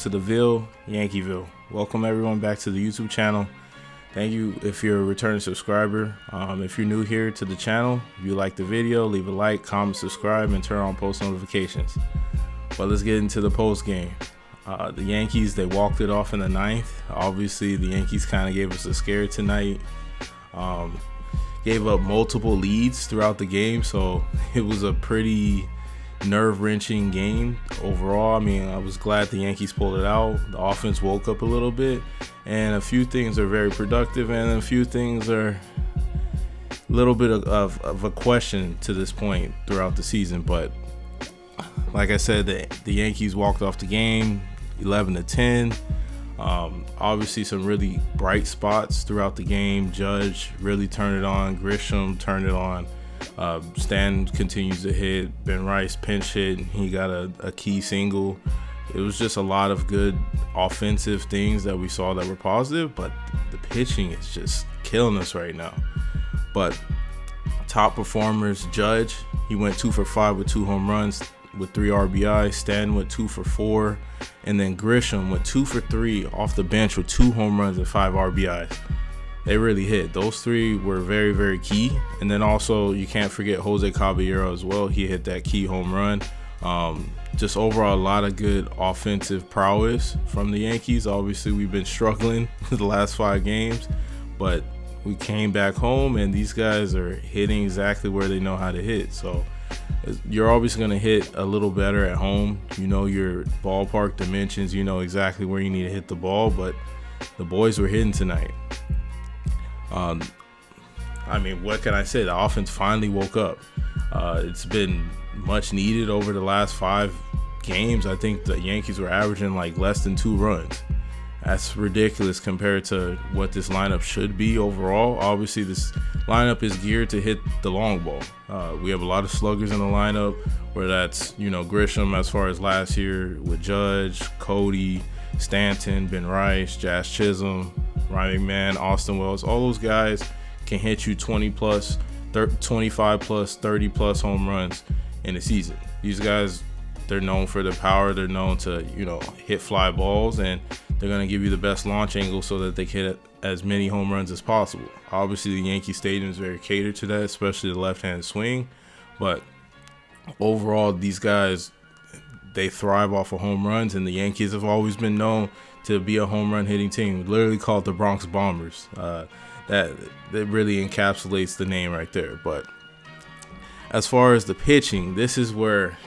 to the Ville, Yankeeville. Welcome everyone back to the YouTube channel. Thank you if you're a returning subscriber. If you're new here to the channel, if you like the video, leave a like, comment, subscribe, and turn on post notifications. But let's get into the post game. The Yankees, they walked it off in the ninth. Obviously, the Yankees kind of gave us a scare tonight. Gave up multiple leads throughout the game, so it was a pretty nerve-wrenching game overall. I mean, I was glad the Yankees pulled it out. The offense woke up a little bit, and a few things are very productive, and a few things are a little bit of a question to this point throughout the season. But like I said, the Yankees walked off the game 11-10. Obviously some really bright spots throughout the game. Judge really turned it on. Grisham turned it on. Stan continues to hit. Ben Rice pinch hit. He got a key single. It was just a lot of good offensive things that we saw that were positive, but the pitching is just killing us right now. But top performers, Judge, he went 2 for 5 with 2 home runs with 3 RBIs. Stan went 2 for 4, and then Grisham went 2 for 3 off the bench with 2 home runs and 5 RBIs. They really hit. Those 3 were very, very key. And then also you can't forget Jose Caballero as well. He hit that key home run. Just overall, a lot of good offensive prowess from the Yankees. Obviously, we've been struggling the last 5 games, but we came back home, and these guys are hitting exactly where they know how to hit. So you're obviously going to hit a little better at home. You know your ballpark dimensions. You know exactly where you need to hit the ball, but the boys were hitting tonight. I mean, what can I say? The offense finally woke up. It's been much needed over the last 5 games. I think the Yankees were averaging like less than 2 runs. That's ridiculous compared to what this lineup should be overall. Obviously, this lineup is geared to hit the long ball. We have a lot of sluggers in the lineup, where that's, Grisham as far as last year with Judge, Cody, Stanton, Ben Rice, Jazz Chisholm, Ryan McMahon, Austin Wells. All those guys can hit you 20 plus, 25 plus, 30 plus home runs in a season. These guys, they're known for their power. They're known to, hit fly balls, and they're going to give you the best launch angle so that they can hit as many home runs as possible. Obviously, the Yankee Stadium is very catered to that, especially the left-handed swing. But overall, these guys, they thrive off of home runs, and the Yankees have always been known to be a home run hitting team, literally called the Bronx Bombers. That really encapsulates the name right there. But as far as the pitching, this is where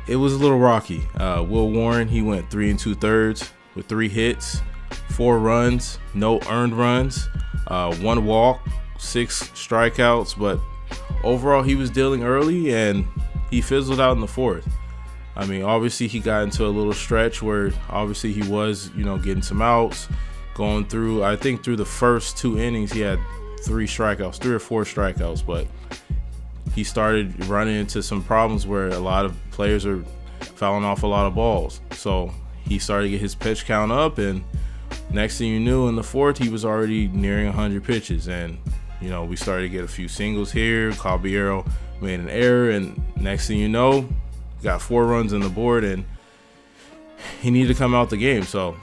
it was a little rocky. Will Warren, he went 3 2/3 with 3 hits, 4 runs, no earned runs, 1 walk, 6 strikeouts. But overall, he was dealing early, and he fizzled out in the 4th. I mean, obviously he got into a little stretch where obviously he was, getting some outs, going through, I think through the first 2 innings, he had 3 or 4 strikeouts, but he started running into some problems where a lot of players are fouling off a lot of balls. So he started to get his pitch count up, and next thing you knew, in the 4th, he was already nearing 100 pitches. And, we started to get a few singles here. Caballero made an error, and next thing you know, got 4 runs on the board, and he needed to come out the game. So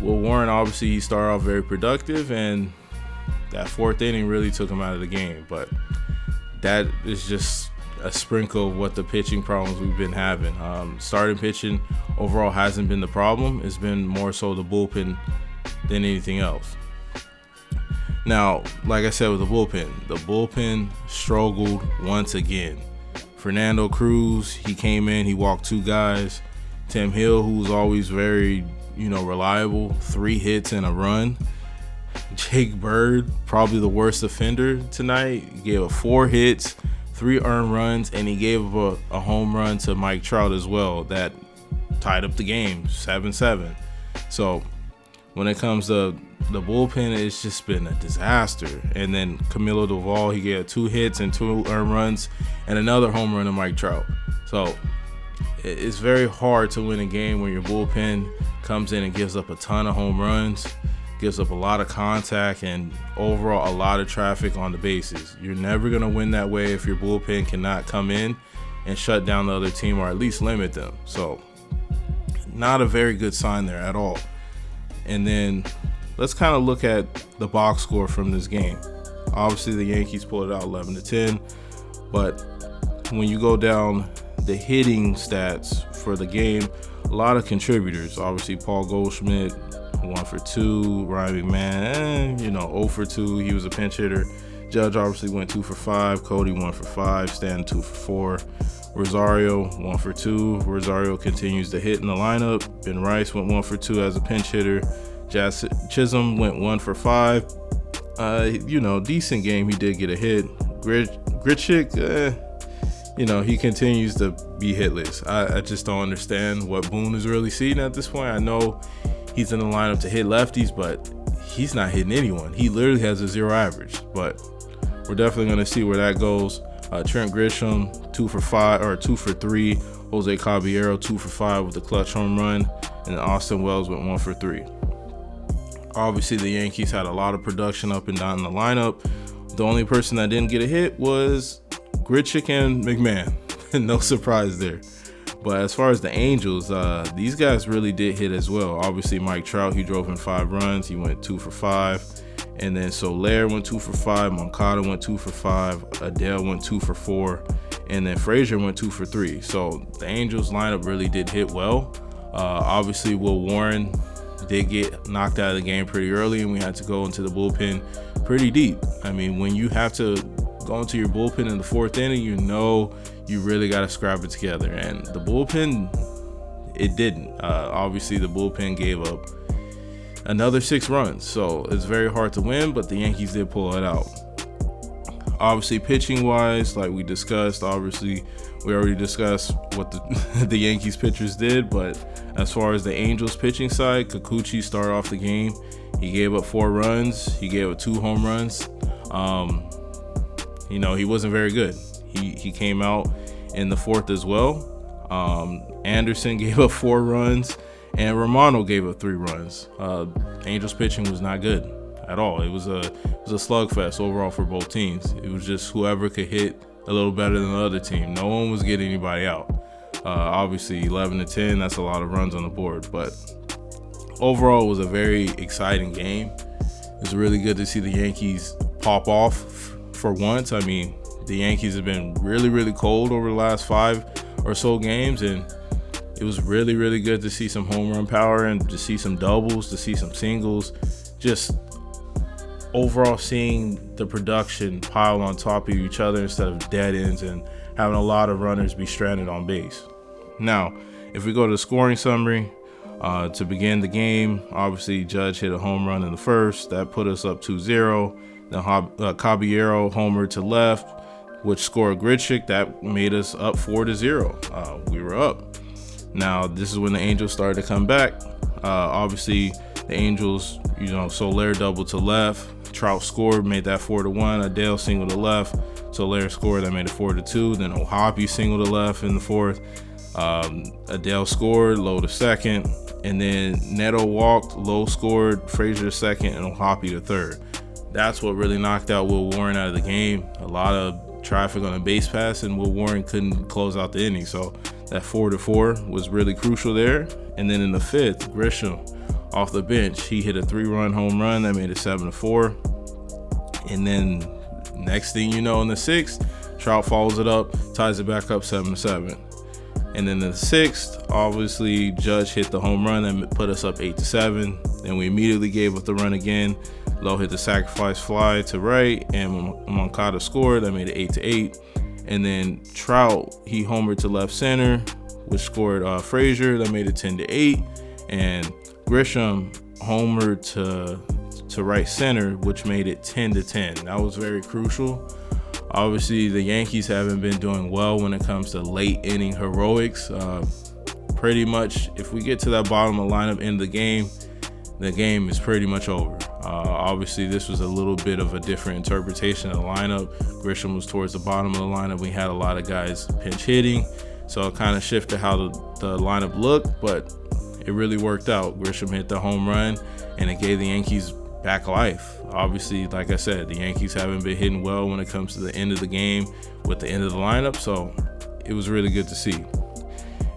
Will Warren, obviously, he started off very productive, and that 4th inning really took him out of the game. But that is just a sprinkle of what the pitching problems we've been having. Starting pitching overall hasn't been the problem. It's been more so the bullpen than anything else. Now, like I said with the bullpen struggled once again. Fernando Cruz, he came in, he walked 2 guys. Tim Hill, who was always very, reliable, 3 hits and a run. Jake Bird, probably the worst offender tonight. He gave up 4 hits, 3 earned runs, and he gave up a home run to Mike Trout as well that tied up the game, 7-7. So when it comes to the bullpen, it's just been a disaster. And then Camilo Doval, he gave 2 hits and 2 earned runs and another home run to Mike Trout. So it's very hard to win a game when your bullpen comes in and gives up a ton of home runs, gives up a lot of contact, and overall a lot of traffic on the bases. You're never going to win that way if your bullpen cannot come in and shut down the other team, or at least limit them. So not a very good sign there at all. And then let's kind of look at the box score from this game. Obviously, the Yankees pulled it out 11-10, but when you go down the hitting stats for the game, a lot of contributors. Obviously, Paul Goldschmidt, 1 for 2. Ryan McMahon, 0 for 2. He was a pinch hitter. Judge obviously went 2 for 5. Cody 1 for 5. Stanton 2 for 4. Rosario 1 for 2. Rosario continues to hit in the lineup. Ben Rice went 1 for 2 as a pinch hitter. Jazz Chisholm went 1 for 5. Decent game. He did get a hit. Grichuk, he continues to be hitless. I just don't understand what Boone is really seeing at this point. I know he's in the lineup to hit lefties, but he's not hitting anyone. He literally has a 0 average, but we're definitely going to see where that goes. Trent Grisham, 2 for 5 or 2 for 3. Jose Caballero, 2 for 5 with the clutch home run, and Austin Wells went 1 for 3. Obviously, the Yankees had a lot of production up and down in the lineup. The only person that didn't get a hit was Grichuk and McMahon. No surprise there. But as far as the Angels, these guys really did hit as well. Obviously, Mike Trout, he drove in 5 runs. He went 2 for 5. And then Soler went 2 for 5. Moncada went 2 for 5. Adele went 2 for 4. And then Frazier went 2 for 3. So the Angels lineup really did hit well. Obviously, Will Warren did get knocked out of the game pretty early, and we had to go into the bullpen pretty deep. I mean, when you have to go into your bullpen in the 4th inning, you really got to scrap it together. And the bullpen, it didn't. Obviously, the bullpen gave up another 6 runs, so it's very hard to win, but the Yankees did pull it out. Obviously, pitching-wise, like we discussed, obviously, we already discussed what the Yankees pitchers did, but as far as the Angels pitching side, Kikuchi started off the game. He gave up 4 runs. He gave up 2 home runs. He wasn't very good. He came out in the 4th as well. Anderson gave up 4 runs, and Romano gave up 3 runs. Angels pitching was not good at all. It was a slugfest overall for both teams. It was just whoever could hit a little better than the other team. No one was getting anybody out. Obviously, 11-10, that's a lot of runs on the board. But overall, it was a very exciting game. It was really good to see the Yankees pop off for once. I mean, the Yankees have been really, really cold over the last 5 or so games, and it was really, really good to see some home run power and to see some doubles, to see some singles. Just overall seeing the production pile on top of each other instead of dead ends and having a lot of runners be stranded on base. Now, if we go to the scoring summary, to begin the game, obviously Judge hit a home run in the 1st. That put us up 2-0. Then Caballero homered to left, which scored Grichuk. That made us up 4-0. We were up. Now, this is when the Angels started to come back. Obviously, the Angels, Soler doubled to left. Trout scored, made that 4-1. Adele singled to left. Soler scored, that made it 4-2. Then Ohapi singled to left in the 4th. Adele scored, Lowe to 2nd. And then Neto walked, Lowe scored, Frazier to 2nd, and Ohapi to 3rd. That's what really knocked out Will Warren out of the game. A lot of traffic on a base pass, and Will Warren couldn't close out the inning. So that 4-4 was really crucial there. And then in the 5th, Grisham off the bench, he hit a 3-run home run that made it 7-4. And then next thing you know, in the 6th, Trout follows it up, ties it back up 7-7. And then in the 6th, obviously Judge hit the home run that put us up 8-7. Then we immediately gave up the run again. Lowe hit the sacrifice fly to right, and Moncada scored. That made it 8-8. And then Trout, he homered to left center, which scored Frazier. That made it 10-8. And Grisham homered to right center, which made it 10-10. That was very crucial. Obviously, the Yankees haven't been doing well when it comes to late inning heroics. Pretty much, if we get to that bottom of the lineup in the game is pretty much over. Obviously, this was a little bit of a different interpretation of the lineup. Grisham was towards the bottom of the lineup. We had a lot of guys pinch hitting, so it kind of shifted how the lineup looked, but it really worked out. Grisham hit the home run, and it gave the Yankees back life. Obviously, like I said, the Yankees haven't been hitting well when it comes to the end of the game with the end of the lineup, so it was really good to see.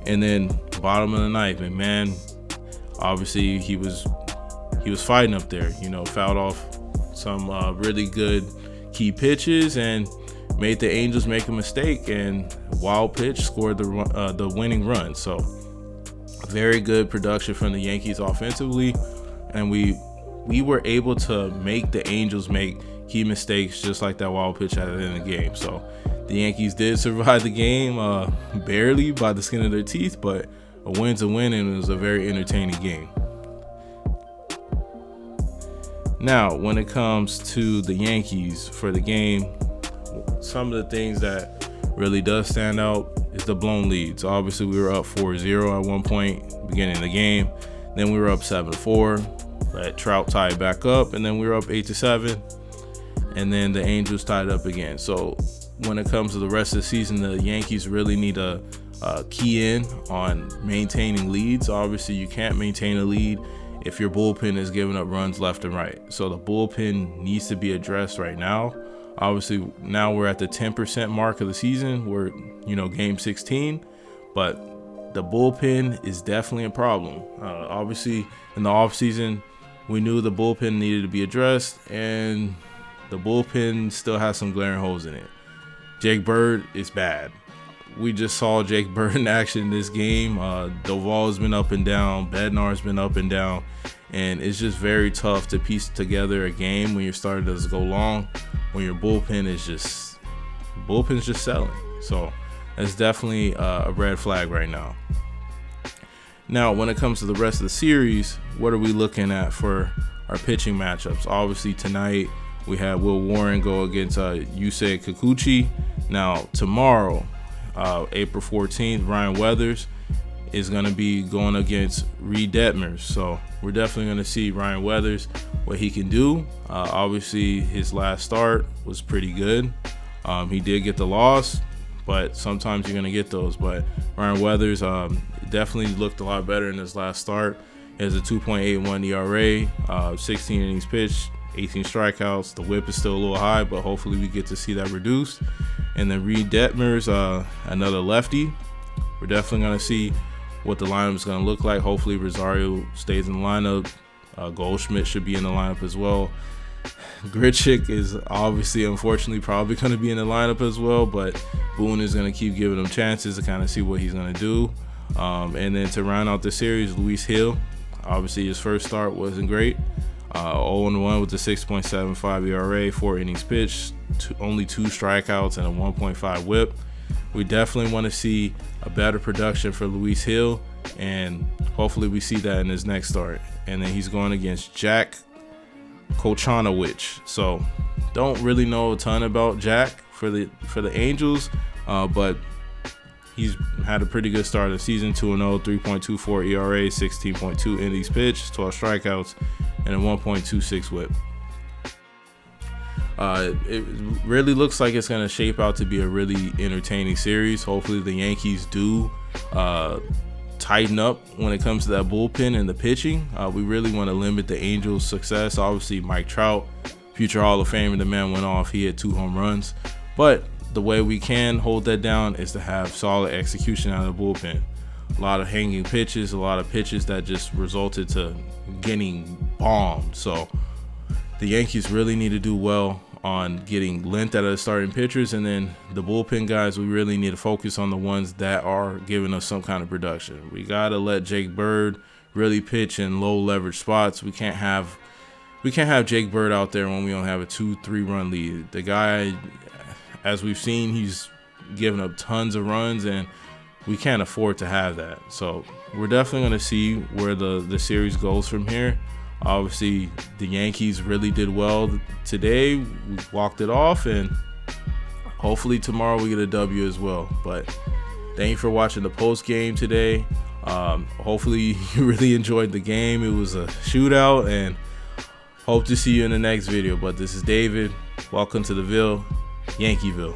And then bottom of the ninth, and man, obviously he was fighting up there. Fouled off some really good key pitches and made the Angels make a mistake, and wild pitch scored the winning run. So very good production from the Yankees offensively, and we were able to make the Angels make key mistakes just like that wild pitch at the end of the game. So the Yankees did survive the game, barely by the skin of their teeth, but a win's a win, and it was a very entertaining game. Now, when it comes to the Yankees for the game, some of the things that really does stand out is the blown leads. Obviously, we were up 4-0 at one point beginning of the game. Then we were up 7-4. Let Trout tie it back up, and then we were up 8-7. And then the Angels tied up again. So when it comes to the rest of the season, the Yankees really need to key in on maintaining leads. Obviously, you can't maintain a lead if your bullpen is giving up runs left and right. So the bullpen needs to be addressed right now. Obviously, now we're at the 10% mark of the season. We're, game 16, but the bullpen is definitely a problem. Obviously, in the offseason, we knew the bullpen needed to be addressed, and the bullpen still has some glaring holes in it. Jake Bird is bad. We just saw Jake Bird in action in this game. Doval's been up and down. Bednar's been up and down. And it's just very tough to piece together a game when you're starting to go long, when your bullpen's just selling. So that's definitely a red flag right now. Now, when it comes to the rest of the series, what are we looking at for our pitching matchups? Obviously, tonight we have Will Warren go against Yusei Kikuchi. Now, tomorrow, April 14th, Ryan Weathers is going to be going against Reed Detmers. So we're definitely going to see Ryan Weathers, what he can do. Obviously, his last start was pretty good. He did get the loss, but sometimes you're going to get those. But Ryan Weathers definitely looked a lot better in his last start. He has a 2.81 ERA, 16 innings pitched, 18 strikeouts. The whip is still a little high, but hopefully we get to see that reduced. And then Reed Detmers, another lefty. We're definitely going to see what the lineup is going to look like. Hopefully Rosario stays in the lineup. Goldschmidt should be in the lineup as well. Grichuk is obviously, unfortunately, probably going to be in the lineup as well, but Boone is going to keep giving him chances to kind of see what he's going to do. And then to round out the series, Luis Hill. Obviously, his first start wasn't great. 0-1 with a 6.75 ERA, 4 innings pitched, only 2 strikeouts, and a 1.5 whip. We definitely want to see a better production for Luis Hill, and hopefully we see that in his next start. And then he's going against Jack Kochanowicz. So don't really know a ton about Jack for the Angels, but he's had a pretty good start of the season. 2-0, 3.24 ERA, 16.2 innings pitched, 12 strikeouts, and a 1.26 whip. It really looks like it's going to shape out to be a really entertaining series. Hopefully the Yankees do tighten up when it comes to that bullpen and the pitching. We really want to limit the Angels' success. Obviously, Mike Trout, future Hall of Famer, the man went off. He had 2 home runs. But the way we can hold that down is to have solid execution out of the bullpen. A lot of hanging pitches, a lot of pitches that just resulted to getting bombed. So the Yankees really need to do well on getting length out of the starting pitchers, and then the bullpen guys, we really need to focus on the ones that are giving us some kind of production. We got to let Jake Bird really pitch in low leverage spots. We can't have Jake Bird out there when we don't have a 2-3 run lead. The guy, as we've seen, he's giving up tons of runs, and we can't afford to have that. So we're definitely going to see where the series goes from here. Obviously, the Yankees really did well today. We walked it off, and hopefully tomorrow we get a W as well. But thank you for watching the post game today. Hopefully you really enjoyed the game. It was a shootout, and hope to see you in the next video. But this is David. Welcome to the Ville, Yankeeville.